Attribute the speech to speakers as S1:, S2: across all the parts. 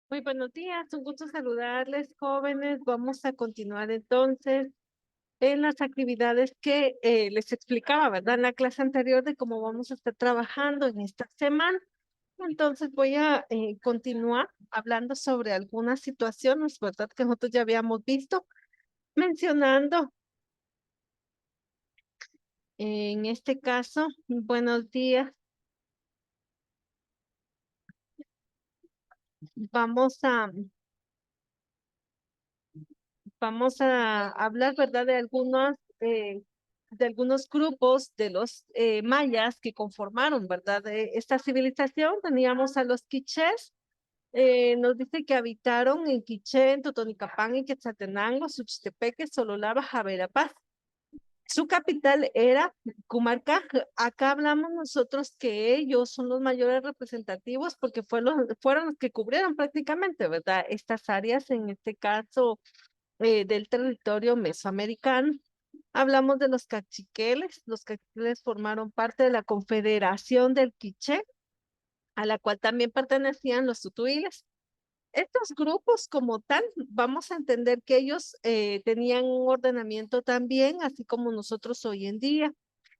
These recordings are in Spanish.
S1: Muy buenos días, un gusto saludarles, jóvenes. Vamos a continuar entonces en las actividades que les explicaba, ¿verdad? En la clase anterior de cómo vamos a estar trabajando en esta semana. Entonces voy a continuar hablando sobre algunas situaciones, ¿verdad? Que nosotros ya habíamos visto, mencionando en este caso, buenos días, vamos a, vamos a hablar, ¿verdad? De algunos grupos de los mayas que conformaron, ¿verdad? Esta civilización. Teníamos a los quichés, nos dice que habitaron en Quiché, en Totonicapán, en Quetzaltenango, Suchitepeque, Sololá, Javerapaz. Su capital era Cumarca. Acá hablamos nosotros que ellos son los mayores representativos porque fueron los que cubrieron prácticamente, ¿verdad? Estas áreas, en este caso, del territorio mesoamericano. Hablamos de los caciqueles. Los caciqueles formaron parte de la Confederación del Quiché, a la cual también pertenecían los tutuiles. Estos grupos como tal, vamos a entender que ellos tenían un ordenamiento también, así como nosotros hoy en día.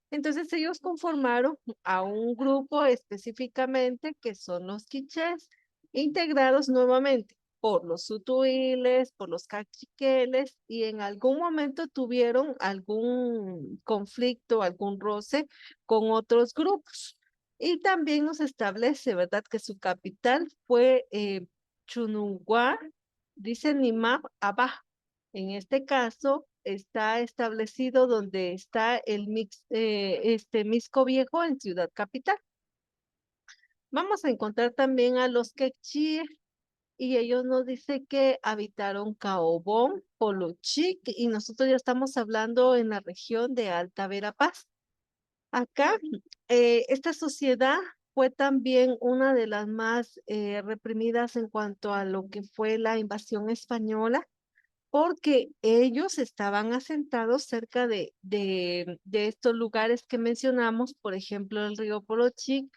S1: Entonces ellos conformaron a un grupo específicamente que son los quichés, integrados nuevamente por los utuiles, por los caciqueles, y en algún momento tuvieron algún conflicto, algún roce con otros grupos. Y también nos establece, ¿verdad?, que su capital fue Chununguá, dice Nimab Abaj. En este caso está establecido donde está este Misco Viejo en Ciudad Capital. Vamos a encontrar también a los quechíes y ellos nos dicen que habitaron Caobón, Polochic, y nosotros ya estamos hablando en la región de Alta Verapaz. Acá, esta sociedad fue también una de las más reprimidas en cuanto a lo que fue la invasión española, porque ellos estaban asentados cerca de estos lugares que mencionamos, por ejemplo, el río Porochic,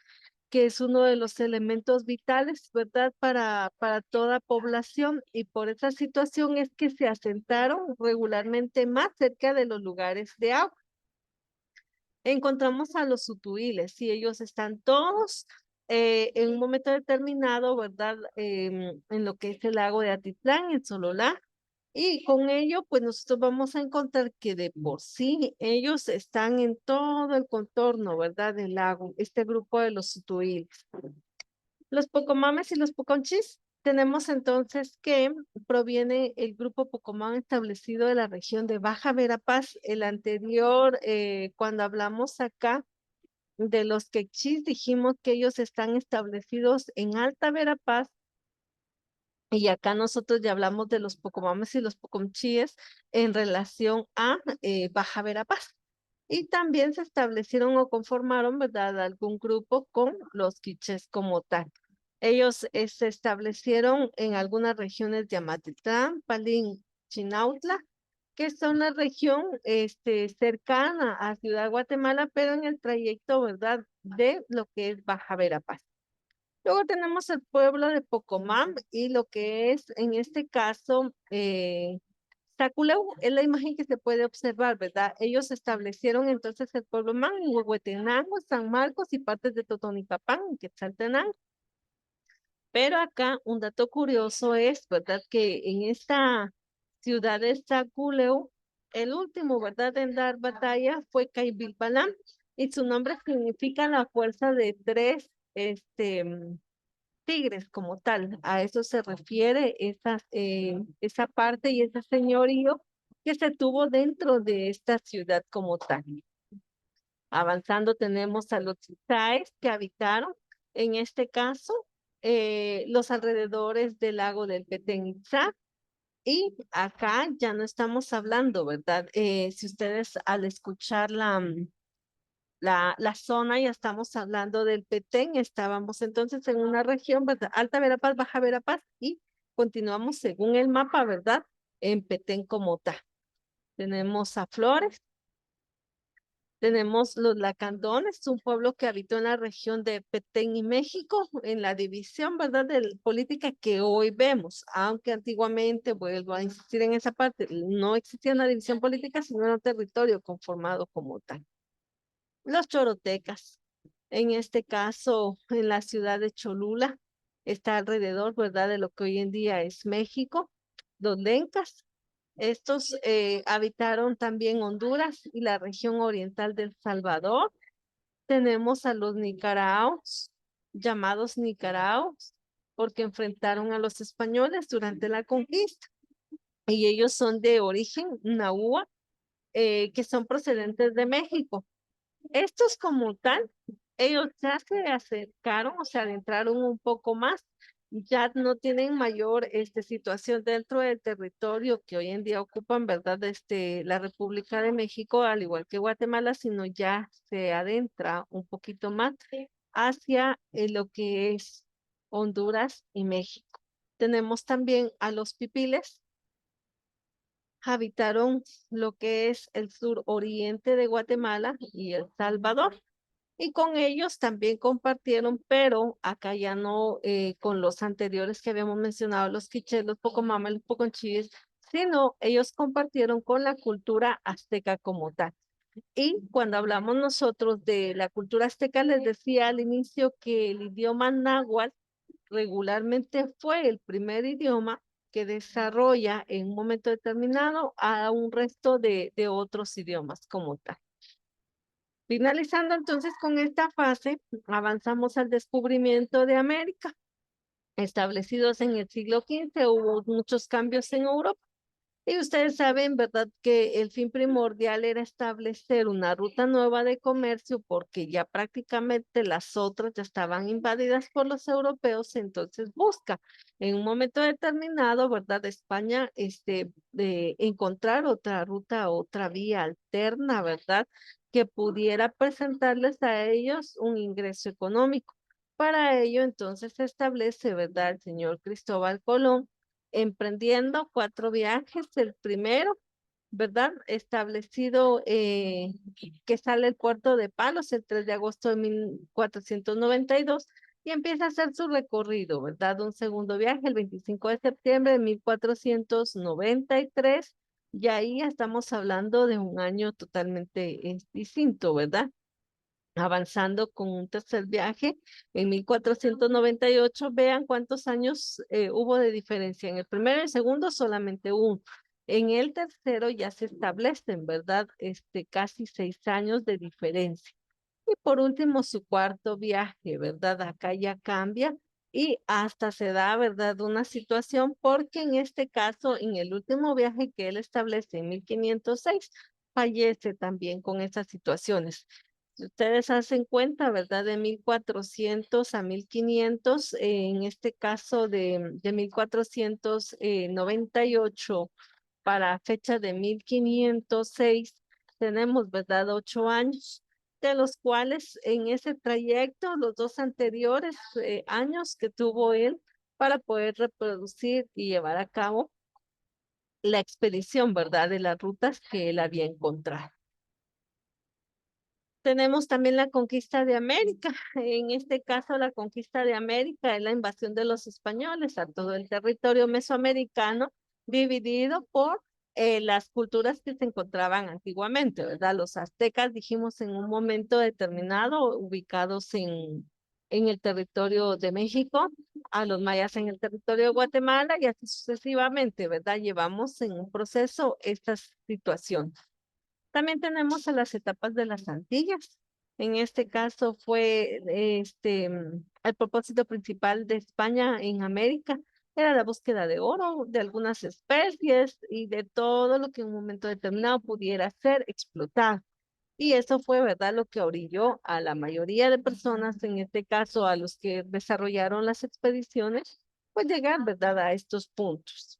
S1: que es uno de los elementos vitales, ¿verdad?, para toda población, y por esa situación es que se asentaron regularmente más cerca de los lugares de agua. Encontramos a los utuiles y ellos están todos en un momento determinado, ¿verdad? En lo que es el lago de Atitlán, en Sololá. Y con ello, pues nosotros vamos a encontrar que de por sí ellos están en todo el contorno, ¿verdad? Del lago, este grupo de los utuiles. Los Pocomames y los Poconchis, tenemos entonces que proviene el grupo Pocomán establecido de la región de Baja Verapaz. El anterior, cuando hablamos acá de los quechís, dijimos que ellos están establecidos en Alta Verapaz, y acá nosotros ya hablamos de los Pocomames y los Poconchíes en relación a Baja Verapaz. Y también se establecieron o conformaron, ¿verdad?, algún grupo con los quichés como tal. Ellos se establecieron en algunas regiones de Amatitlán, Palín, Chinautla, que son la región cercana a Ciudad Guatemala, pero en el trayecto, ¿verdad?, de lo que es Baja Verapaz. Luego tenemos el pueblo de Pocomam y lo que es, en este caso, Taculeu, es la imagen que se puede observar, ¿verdad? Ellos establecieron entonces el pueblo Man en Huehuetenango, San Marcos y partes de Totonicapán, en Quetzaltenango. Pero acá un dato curioso es, ¿verdad?, que en esta ciudad de Taculeu, el último, ¿verdad?, en dar batalla fue Caibilbalam, y su nombre significa la fuerza de tres, tigres como tal. A eso se refiere esa parte y ese señorío que se tuvo dentro de esta ciudad como tal. Avanzando tenemos a los tzaes que habitaron, en este caso, los alrededores del lago del Petén Itzá. Y acá ya no estamos hablando, ¿verdad? Si ustedes al escuchar la zona, ya estamos hablando del Petén, estábamos entonces en una región, ¿verdad? Alta Verapaz, Baja Verapaz, y continuamos según el mapa, ¿verdad? En Petén como tal. Tenemos a Flores, Tenemos los lacandones, un pueblo que habitó en la región de Petén y México, en la división, ¿verdad?, de política que hoy vemos, aunque antiguamente, vuelvo a insistir en esa parte, no existía una división política, sino un territorio conformado como tal. Los chorotecas, en este caso, en la ciudad de Cholula, está alrededor, ¿verdad?, de lo que hoy en día es México. Los lencas, estos habitaron también Honduras y la región oriental del Salvador. Tenemos a los nicaraos, llamados nicaraos, porque enfrentaron a los españoles durante la conquista. Y ellos son de origen nahua, que son procedentes de México. Estos como tal, ellos ya se acercaron, o se adentraron un poco más, ya no tienen mayor situación dentro del territorio que hoy en día ocupan, ¿verdad? La República de México, al igual que Guatemala, sino ya se adentra un poquito más hacia lo que es Honduras y México. Tenemos también a los pipiles, habitaron lo que es el suroriente de Guatemala y El Salvador. Y con ellos también compartieron, pero acá ya no con los anteriores que habíamos mencionado, los quichés, los pocomama, los poconchis, sino ellos compartieron con la cultura azteca como tal. Y cuando hablamos nosotros de la cultura azteca, les decía al inicio que el idioma náhuatl regularmente fue el primer idioma que desarrolla en un momento determinado a un resto de otros idiomas como tal. Finalizando entonces con esta fase, avanzamos al descubrimiento de América. Establecidos en el siglo XV, hubo muchos cambios en Europa. Y ustedes saben, ¿verdad?, que el fin primordial era establecer una ruta nueva de comercio porque ya prácticamente las otras ya estaban invadidas por los europeos, entonces busca en un momento determinado, ¿verdad?, de España, de encontrar otra ruta, otra vía alterna, ¿verdad?, que pudiera presentarles a ellos un ingreso económico. Para ello, entonces, se establece, ¿verdad?, el señor Cristóbal Colón emprendiendo 4 viajes. El primero, ¿verdad? Establecido que sale el puerto de Palos el 3 de agosto de 1492 y empieza a hacer su recorrido, ¿verdad? Un segundo viaje el 25 de septiembre de 1493 y ahí ya estamos hablando de un año totalmente distinto, ¿verdad? Avanzando con un tercer viaje en 1498, vean cuántos años hubo de diferencia. En el primero y el segundo solamente uno. En el tercero ya se establecen, ¿verdad? Casi 6 años de diferencia. Y por último, su cuarto viaje, ¿verdad? Acá ya cambia y hasta se da, ¿verdad?, una situación porque en este caso, en el último viaje que él establece en 1506, fallece también con esas situaciones. Si ustedes hacen cuenta, ¿verdad? De 1400 a 1500, en este caso de 1498 para fecha de 1506, tenemos, ¿verdad?, 8 años, de los cuales en ese trayecto, los 2 anteriores años que tuvo él para poder reproducir y llevar a cabo la expedición, ¿verdad?, de las rutas que él había encontrado. Tenemos también la conquista de América. En este caso, la conquista de América es la invasión de los españoles a todo el territorio mesoamericano, dividido por las culturas que se encontraban antiguamente, ¿verdad? Los aztecas, dijimos en un momento determinado, ubicados en el territorio de México, a los mayas en el territorio de Guatemala y así sucesivamente, ¿verdad? Llevamos en un proceso estas situaciones. También tenemos a las etapas de las Antillas. En este caso fue el propósito principal de España en América era la búsqueda de oro, de algunas especies y de todo lo que en un momento determinado pudiera ser explotado. Y eso fue, ¿verdad?, lo que orilló a la mayoría de personas, en este caso a los que desarrollaron las expediciones, pues llegar, ¿verdad?, a estos puntos.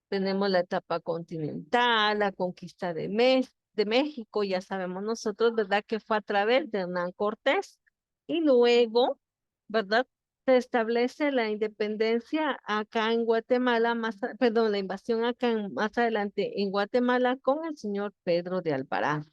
S1: Tenemos la etapa continental, la conquista de México, ya sabemos nosotros, ¿verdad?, que fue a través de Hernán Cortés. Y luego, ¿verdad?, se establece la independencia acá en Guatemala, perdón, la invasión acá más adelante en Guatemala con el señor Pedro de Alvarado.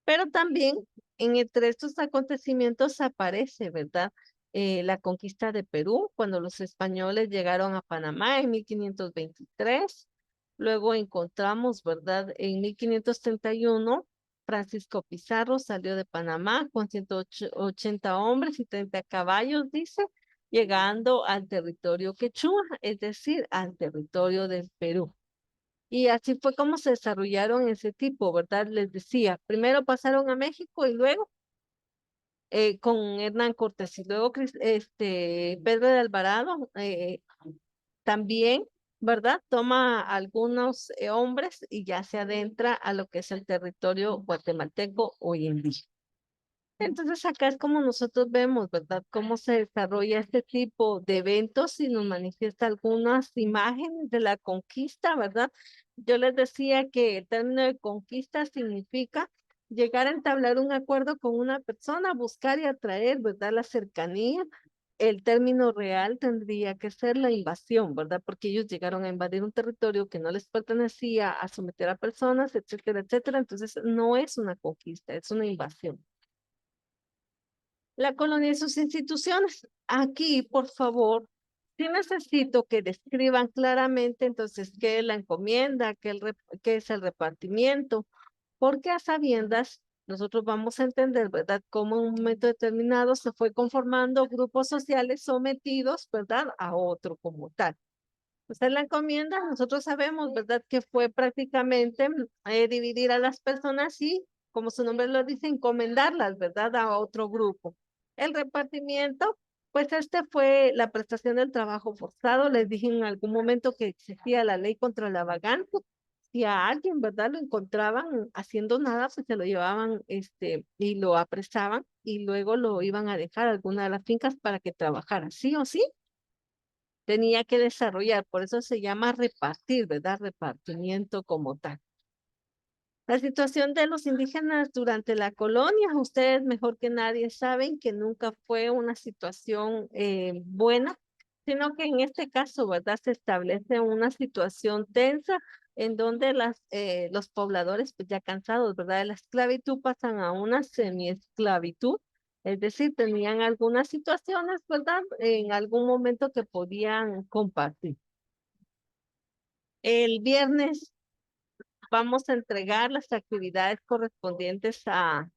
S1: Pero también entre estos acontecimientos aparece, ¿verdad? La conquista de Perú, cuando los españoles llegaron a Panamá en 1523. Luego encontramos, ¿verdad? En 1531, Francisco Pizarro salió de Panamá con 180 hombres y 30 caballos, dice, llegando al territorio quechua, es decir, al territorio del Perú. Y así fue como se desarrollaron ese tipo, ¿verdad? Les decía, primero pasaron a México y luego con Hernán Cortés y luego Pedro de Alvarado también, ¿verdad? Toma algunos hombres y ya se adentra a lo que es el territorio guatemalteco hoy en día. Entonces acá es como nosotros vemos, ¿verdad? Cómo se desarrolla este tipo de eventos y nos manifiesta algunas imágenes de la conquista, ¿verdad? Yo les decía que el término de conquista significa llegar a entablar un acuerdo con una persona, buscar y atraer, ¿verdad? La cercanía. El término real tendría que ser la invasión, ¿verdad? Porque ellos llegaron a invadir un territorio que no les pertenecía, a someter a personas, etcétera, etcétera. Entonces no es una conquista, es una invasión. La colonia y sus instituciones. Aquí, por favor, sí necesito que describan claramente entonces qué es la encomienda, qué es el repartimiento, porque a sabiendas nosotros vamos a entender, ¿verdad?, cómo en un momento determinado se fue conformando grupos sociales sometidos, ¿verdad?, a otro como tal. Pues en la encomienda nosotros sabemos, ¿verdad?, que fue prácticamente dividir a las personas y, como su nombre lo dice, encomendarlas, ¿verdad?, a otro grupo. El repartimiento, pues este fue la prestación del trabajo forzado. Les dije en algún momento que existía la ley contra la vagancia. Si a alguien, ¿verdad?, lo encontraban haciendo nada, pues se lo llevaban, y lo apresaban y luego lo iban a dejar a alguna de las fincas para que trabajara, sí o sí tenía que desarrollar, por eso se llama repartir, ¿verdad? Repartimiento como tal. La situación de los indígenas durante la colonia, ustedes mejor que nadie saben que nunca fue una situación buena, sino que en este caso, ¿verdad? Se establece una situación tensa en donde los pobladores, pues ya cansados, ¿verdad? De la esclavitud pasan a una semiesclavitud, es decir, tenían algunas situaciones, ¿verdad? En algún momento que podían compartir. El viernes vamos a entregar las actividades correspondientes a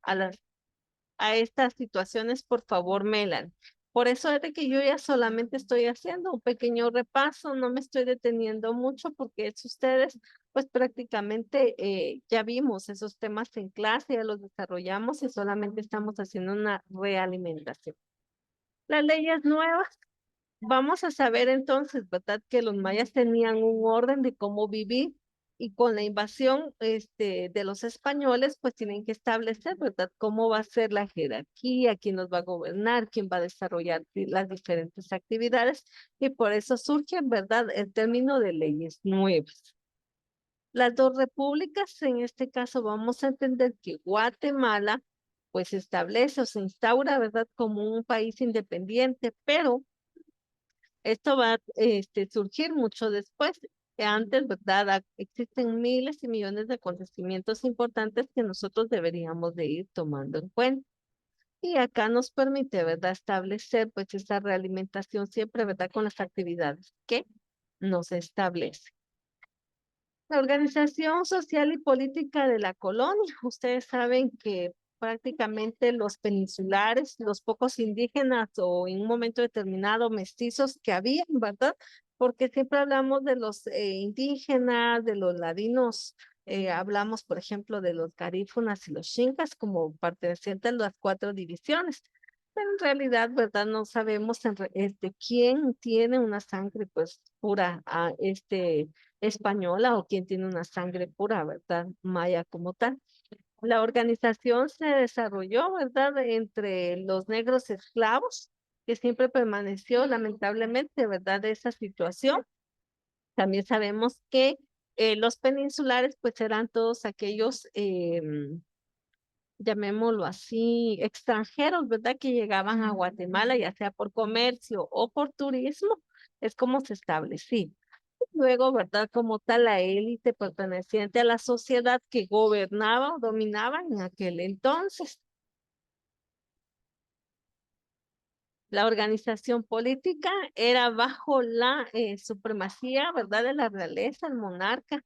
S1: estas situaciones, por favor, Melan. Por eso es de que yo ya solamente estoy haciendo un pequeño repaso, no me estoy deteniendo mucho porque es ustedes, pues prácticamente ya vimos esos temas en clase, ya los desarrollamos y solamente estamos haciendo una realimentación. Las leyes nuevas. Vamos a saber entonces, ¿verdad? Que los mayas tenían un orden de cómo vivir y con la invasión de los españoles, pues tienen que establecer, ¿verdad? Cómo va a ser la jerarquía, quién nos va a gobernar, quién va a desarrollar las diferentes actividades y por eso surge, ¿verdad? El término de leyes nuevas. Las dos repúblicas, en este caso vamos a entender que Guatemala, pues establece o se instaura, ¿verdad? Como un país independiente, pero esto va a surgir mucho después. Antes, ¿verdad? Existen miles y millones de acontecimientos importantes que nosotros deberíamos de ir tomando en cuenta. Y acá nos permite, ¿verdad? Establecer pues esa realimentación siempre, ¿verdad? Con las actividades que nos establece. La organización social y política de la colonia. Ustedes saben que prácticamente los peninsulares, los pocos indígenas o en un momento determinado mestizos que habían, ¿verdad? Porque siempre hablamos de los indígenas, de los ladinos, hablamos, por ejemplo, de los garífunas y los xincas como pertenecientes a las 4 divisiones. Pero en realidad, ¿verdad? No sabemos quién tiene una sangre pues pura, española o quién tiene una sangre pura, ¿verdad? Maya como tal. La organización se desarrolló, ¿verdad? Entre los negros esclavos, que siempre permaneció lamentablemente, ¿verdad? De esa situación. También sabemos que los peninsulares, pues eran todos aquellos, llamémoslo así, extranjeros, ¿verdad? Que llegaban a Guatemala, ya sea por comercio o por turismo, es como se establecía. Luego, ¿verdad? Como tal, la élite perteneciente a la sociedad que gobernaba o dominaba en aquel entonces. La organización política era bajo la supremacía, ¿verdad? De la realeza, el monarca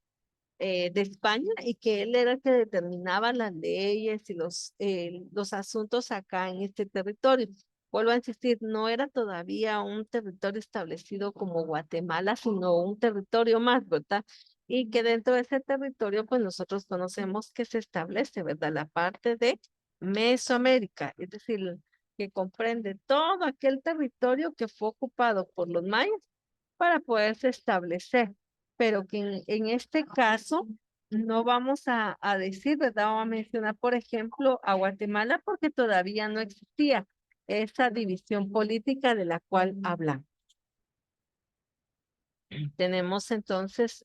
S1: de España, y que él era el que determinaba las leyes y los asuntos acá en este territorio. Vuelvo a insistir, no era todavía un territorio establecido como Guatemala, sino un territorio más, ¿verdad? Y que dentro de ese territorio, pues nosotros conocemos que se establece, ¿verdad? La parte de Mesoamérica, es decir, que comprende todo aquel territorio que fue ocupado por los mayas para poderse establecer, pero que en este caso no vamos a decir, ¿verdad? Vamos a mencionar, por ejemplo, a Guatemala porque todavía no existía esa división política de la cual hablan. Tenemos entonces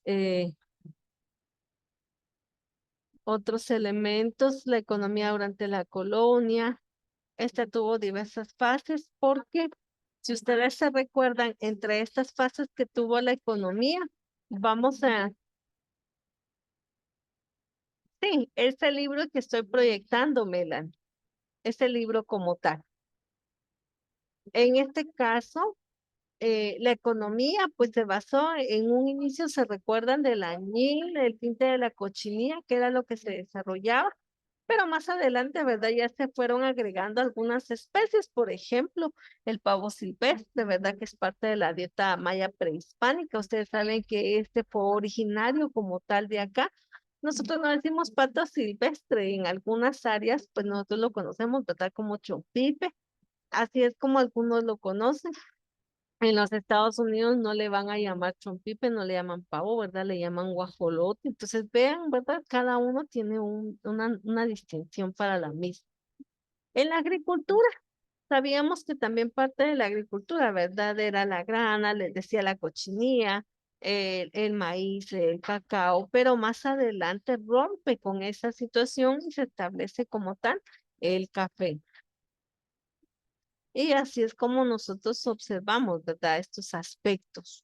S1: otros elementos, la economía durante la colonia. Esta tuvo diversas fases porque, si ustedes se recuerdan, entre estas fases que tuvo la economía, vamos a, sí, este libro que estoy proyectando, Melan, este libro como tal. En este caso, la economía pues se basó en un inicio, se recuerdan del añil, el tinte de la cochinilla, que era lo que se desarrollaba, pero más adelante, ¿verdad? Ya se fueron agregando algunas especies, por ejemplo, el pavo silvestre, ¿verdad? Que es parte de la dieta maya prehispánica. Ustedes saben que este fue originario como tal de acá. Nosotros no decimos pato silvestre, en algunas áreas, pues nosotros lo conocemos, ¿verdad? Como chompipe. Así es como algunos lo conocen. En los Estados Unidos no le van a llamar chompipe, no le llaman pavo, ¿verdad? Le llaman guajolote. Entonces, vean, ¿verdad? Cada uno tiene una distinción para la misma. En la agricultura, sabíamos que también parte de la agricultura, ¿verdad? Era la grana, les decía la cochinilla, el maíz, el cacao, pero más adelante rompe con esa situación y se establece como tal el café. Y así es como nosotros observamos, ¿verdad? Estos aspectos.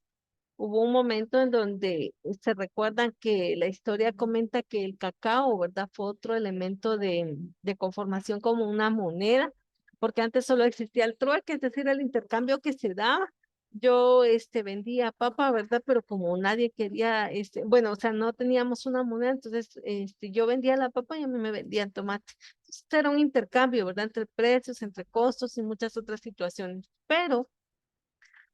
S1: Hubo un momento en donde se recuerdan que la historia comenta que el cacao, ¿verdad? Fue otro elemento de conformación como una moneda, porque antes solo existía el trueque, es decir, el intercambio que se daba. Yo vendía papa, ¿verdad? Pero como nadie quería, bueno, o sea, no teníamos una moneda, entonces yo vendía la papa y a mí me vendían tomate. Entonces, era un intercambio, ¿verdad? Entre precios, entre costos y muchas otras situaciones. Pero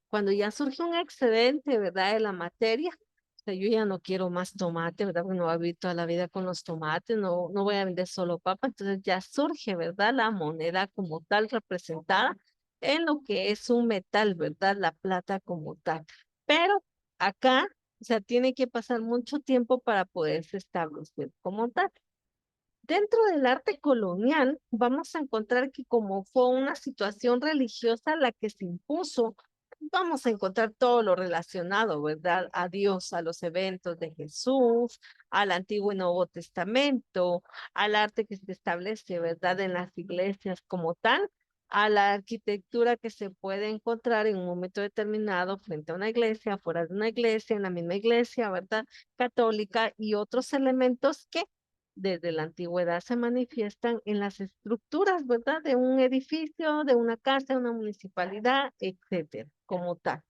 S1: cuando ya surge un excedente, ¿verdad? De la materia, o sea, yo ya no quiero más tomate, ¿verdad? Porque no voy a vivir toda la vida con los tomates, no voy a vender solo papa, entonces ya surge, ¿verdad? La moneda como tal representada en lo que es un metal, ¿verdad? La plata como tal. Pero acá, o sea, tiene que pasar mucho tiempo para poderse establecer como tal. Dentro del arte colonial, vamos a encontrar que como fue una situación religiosa la que se impuso, vamos a encontrar todo lo relacionado, ¿verdad? A Dios, a los eventos de Jesús, al Antiguo y Nuevo Testamento, al arte que se establece, ¿verdad? En las iglesias como tal, a la arquitectura que se puede encontrar en un momento determinado frente a una iglesia, fuera de una iglesia, en la misma iglesia, ¿verdad? Católica y otros elementos que desde la antigüedad se manifiestan en las estructuras, ¿verdad? De un edificio, de una casa, de una municipalidad, etcétera, como tal.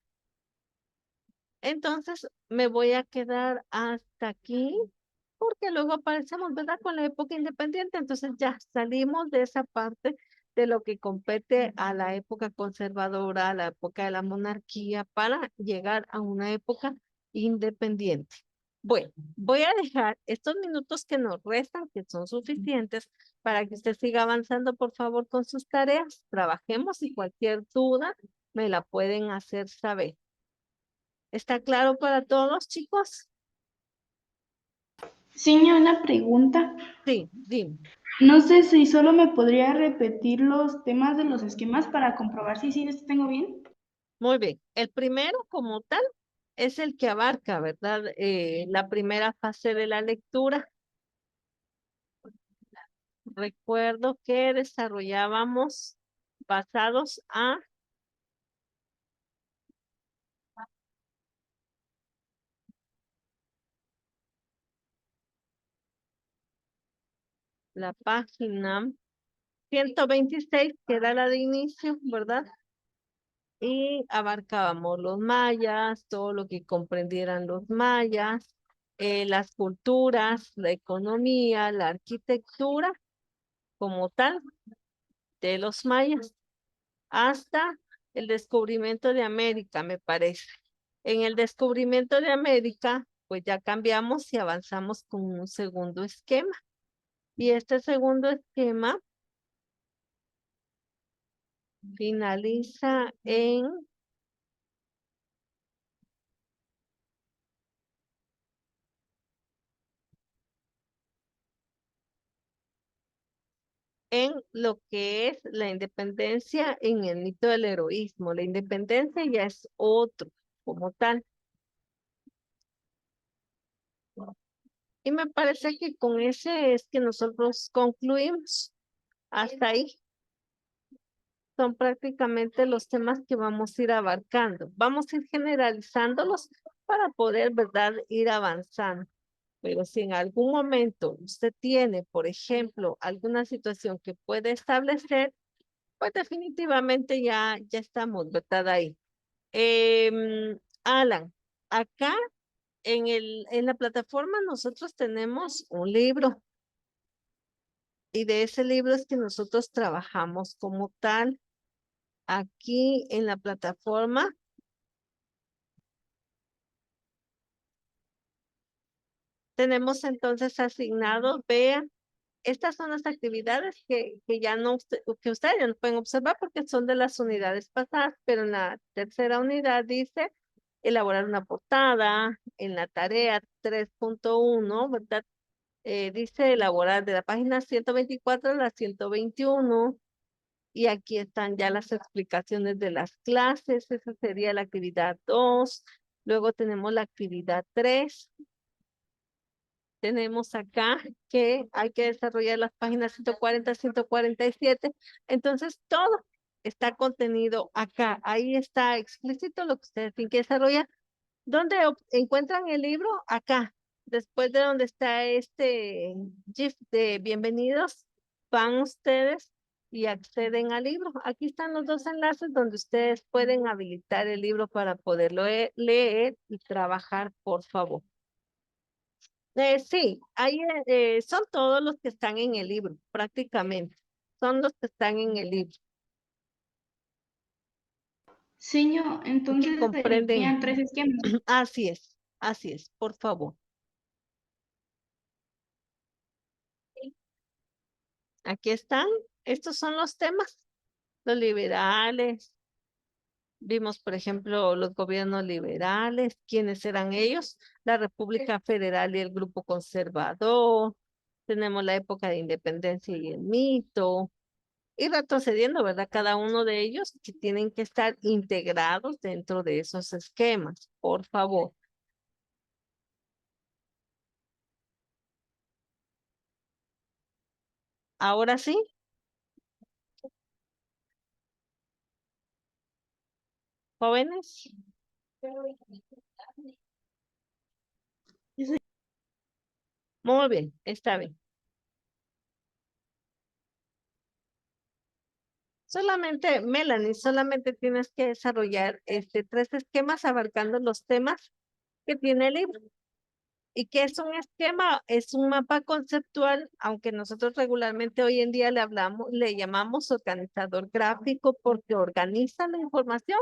S1: Entonces, me voy a quedar hasta aquí porque luego aparecemos, ¿verdad? Con la época independiente, entonces ya salimos de esa parte de lo que compete a la época conservadora, a la época de la monarquía, para llegar a una época independiente. Bueno, voy a dejar estos minutos que nos restan, que son suficientes, para que usted siga avanzando, por favor, con sus tareas. Trabajemos y cualquier duda me la pueden hacer saber. ¿Está claro para todos, chicos?
S2: Sí, una pregunta.
S1: Sí, dime.
S2: No sé si solo me podría repetir los temas de los esquemas para comprobar si sí los tengo bien.
S1: Muy bien. El primero, como tal, es el que abarca, ¿verdad? La primera fase de la lectura. Recuerdo que desarrollábamos basados a la página 126, que era la de inicio, ¿verdad? Y abarcábamos los mayas, todo lo que comprendieran los mayas, las culturas, la economía, la arquitectura como tal de los mayas, hasta el descubrimiento de América, me parece. En el descubrimiento de América, pues ya cambiamos y avanzamos con un segundo esquema. Y este segundo esquema finaliza en lo que es la independencia en el mito del heroísmo. La independencia ya es otro como tal. Y me parece que con ese es que nosotros concluimos. Hasta ahí son prácticamente los temas que vamos a ir abarcando. Vamos a ir generalizándolos para poder, ¿verdad?, ir avanzando. Pero si en algún momento usted tiene, por ejemplo, alguna situación que puede establecer, pues definitivamente ya estamos, ¿verdad? Ahí. Alan, acá en la plataforma nosotros tenemos un libro y de ese libro es que nosotros trabajamos como tal. Aquí en la plataforma tenemos entonces asignado, vean, estas son las actividades que ya no, que ustedes ya no pueden observar porque son de las unidades pasadas, pero en la tercera unidad dice elaborar una portada, en la tarea 3.1, ¿verdad? Dice elaborar de la página 124 a la 121, y aquí están ya las explicaciones de las clases, esa sería la actividad 2. Luego tenemos la actividad 3. Tenemos acá que hay que desarrollar las páginas 140, 147. Entonces, todo está contenido acá. Ahí está explícito lo que ustedes tienen que desarrollar. ¿Dónde encuentran el libro? Acá. Después de donde está este GIF de bienvenidos, van ustedes y acceden al libro. Aquí están los dos enlaces donde ustedes pueden habilitar el libro para poderlo leer y trabajar, por favor. Sí, ahí son todos los que están en el libro, prácticamente. Son los que están en el libro,
S2: Señor,
S1: que
S2: entonces
S1: comprenden.
S2: serían tres esquemas.
S1: Así es, por favor. Aquí están, estos son los temas, los liberales. Vimos, por ejemplo, los gobiernos liberales, quiénes eran ellos, la República Federal y el Grupo Conservador. Tenemos la época de independencia y el mito, y retrocediendo, ¿verdad? Cada uno de ellos que tienen que estar integrados dentro de esos esquemas, por favor. Ahora sí, jóvenes. Muy bien, está bien. Solamente, Melanie, solamente tienes que desarrollar tres esquemas abarcando los temas que tiene el libro. ¿Y qué es un esquema? Es un mapa conceptual, aunque nosotros regularmente hoy en día le hablamos, le llamamos organizador gráfico porque organiza la información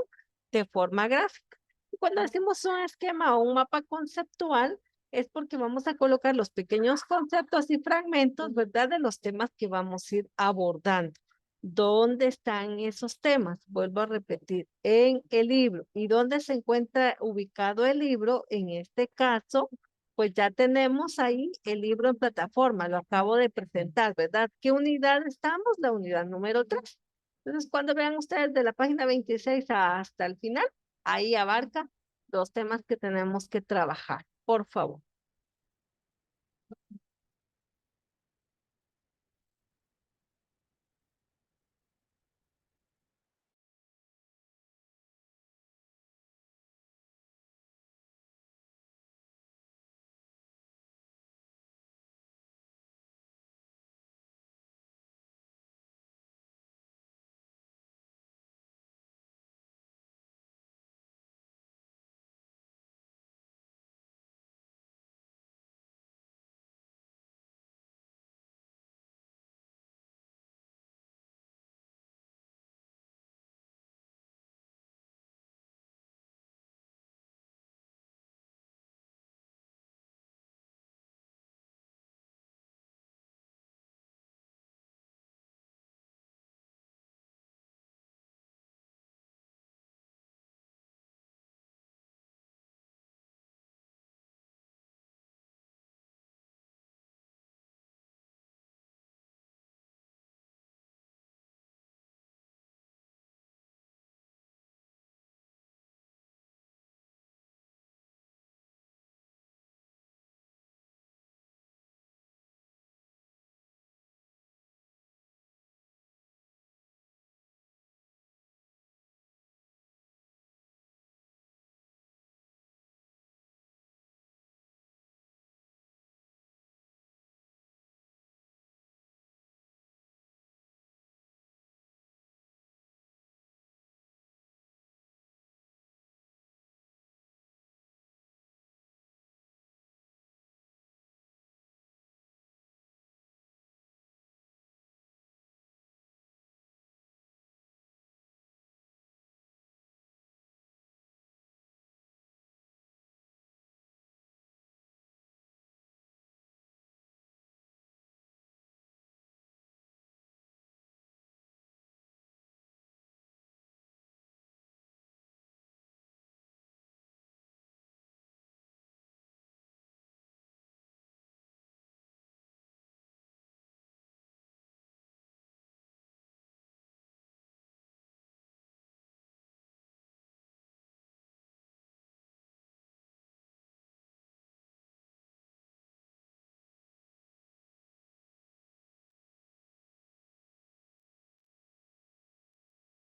S1: de forma gráfica. Y cuando decimos un esquema o un mapa conceptual, es porque vamos a colocar los pequeños conceptos y fragmentos, ¿verdad? De los temas que vamos a ir abordando. ¿Dónde están esos temas? Vuelvo a repetir, en el libro. ¿Y dónde se encuentra ubicado el libro? En este caso, pues ya tenemos ahí el libro en plataforma, lo acabo de presentar, ¿verdad? ¿Qué unidad estamos? La unidad número 3. Entonces, cuando vean ustedes de la página 26 hasta el final, ahí abarca los temas que tenemos que trabajar, por favor.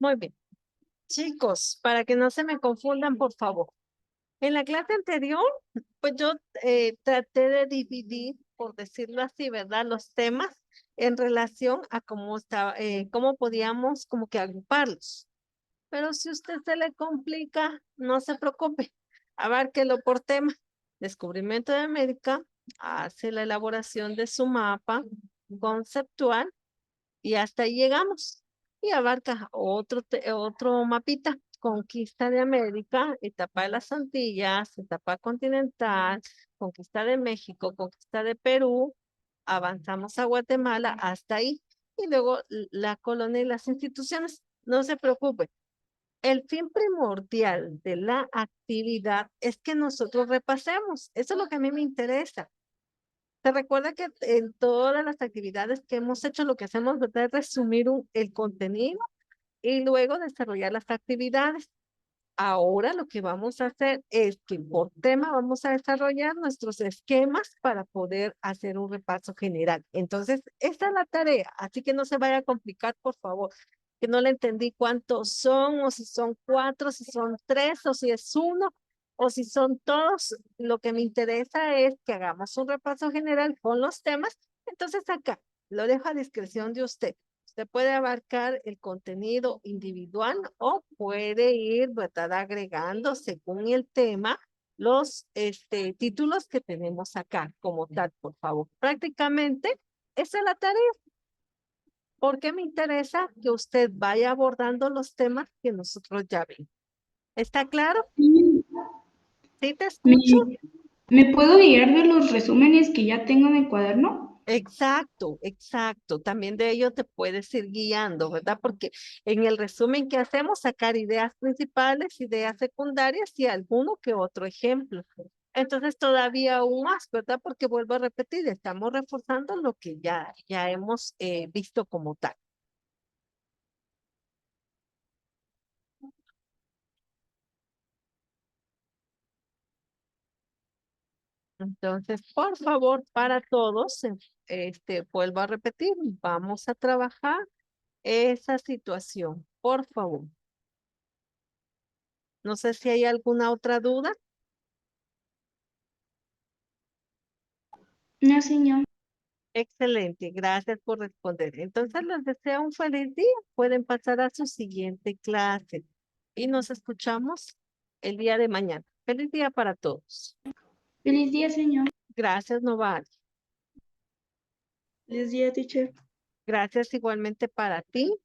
S1: Muy bien. Chicos, para que no se me confundan, por favor. En la clase anterior, pues yo traté de dividir, por decirlo así, ¿verdad? Los temas en relación a cómo estaba, cómo podíamos como que agruparlos. Pero si usted se le complica, no se preocupe. Abárquelo por tema. Descubrimiento de América, hace la elaboración de su mapa conceptual y hasta ahí llegamos. Y abarca otro mapita. Conquista de América, etapa de las Antillas, etapa continental, conquista de México, conquista de Perú, avanzamos a Guatemala hasta ahí. Y luego la colonia y las instituciones. No se preocupe. El fin primordial de la actividad es que nosotros repasemos. Eso es lo que a mí me interesa. Se recuerda que en todas las actividades que hemos hecho, lo que hacemos, ¿verdad? Es resumir el contenido y luego desarrollar las actividades. Ahora lo que vamos a hacer es que por tema vamos a desarrollar nuestros esquemas para poder hacer un repaso general. Entonces, esta es la tarea, así que no se vaya a complicar, por favor, que no le entendí cuántos son, o si son cuatro, si son tres, o si es uno, o si son todos. Lo que me interesa es que hagamos un repaso general con los temas. Entonces, acá lo dejo a discreción de usted. Usted puede abarcar el contenido individual o puede ir, ¿verdad? Agregando según el tema los títulos que tenemos acá como tal, por favor. Prácticamente esa es la tarea. Porque me interesa que usted vaya abordando los temas que nosotros ya vimos. ¿Está claro?
S2: Sí,
S1: ¿Sí te
S2: ¿Me,
S1: escucho?
S2: me puedo guiar de los resúmenes que ya tengo en el cuaderno?
S1: Exacto, exacto. También de ello te puedes ir guiando, ¿verdad? Porque en el resumen que hacemos, sacar ideas principales, ideas secundarias y alguno que otro ejemplo. Entonces todavía aún más, ¿verdad? Porque vuelvo a repetir, estamos reforzando lo que ya hemos visto como tal. Entonces, por favor, para todos, vuelvo a repetir, vamos a trabajar esa situación, por favor. No sé si hay alguna otra duda.
S2: No, señor.
S1: Excelente, gracias por responder. Entonces, les deseo un feliz día. Pueden pasar a su siguiente clase y nos escuchamos el día de mañana. Feliz día para todos.
S2: Feliz día, señor.
S1: Gracias, Noval.
S2: Feliz día, teacher.
S1: Gracias igualmente para ti.